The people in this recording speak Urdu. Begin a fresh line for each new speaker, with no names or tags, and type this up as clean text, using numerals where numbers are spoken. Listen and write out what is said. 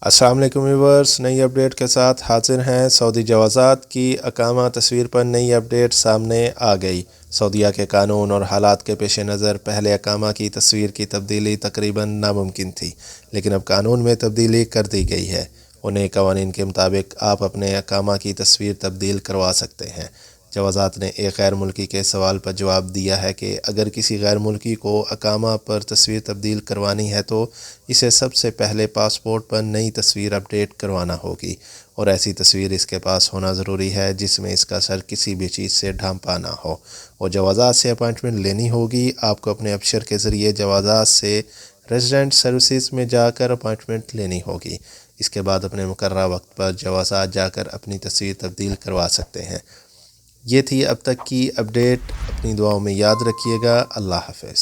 السلام علیکم ویورز، نئی اپڈیٹ کے ساتھ حاضر ہیں۔ سعودی جوازات کی اقامہ تصویر پر نئی اپڈیٹ سامنے آ گئی۔ سعودیہ کے قانون اور حالات کے پیش نظر پہلے اقامہ کی تصویر کی تبدیلی تقریباً ناممکن تھی، لیکن اب قانون میں تبدیلی کر دی گئی ہے اور نئے قوانین کے مطابق آپ اپنے اقامہ کی تصویر تبدیل کروا سکتے ہیں۔ جوازات نے ایک غیر ملکی کے سوال پر جواب دیا ہے کہ اگر کسی غیر ملکی کو اقامہ پر تصویر تبدیل کروانی ہے تو اسے سب سے پہلے پاسپورٹ پر نئی تصویر اپڈیٹ کروانا ہوگی، اور ایسی تصویر اس کے پاس ہونا ضروری ہے جس میں اس کا سر کسی بھی چیز سے ڈھانپا نہ ہو، اور جوازات سے اپائنٹمنٹ لینی ہوگی۔ آپ کو اپنے افسر کے ذریعے جوازات سے ریزیڈنٹ سروسز میں جا کر اپائنٹمنٹ لینی ہوگی۔ اس کے بعد اپنے مقررہ وقت پر جوازات جا کر اپنی تصویر تبدیل کروا سکتے ہیں۔ یہ تھی اب تک کی اپڈیٹ، اپنی دعاؤں میں یاد رکھیے گا۔ اللہ حافظ۔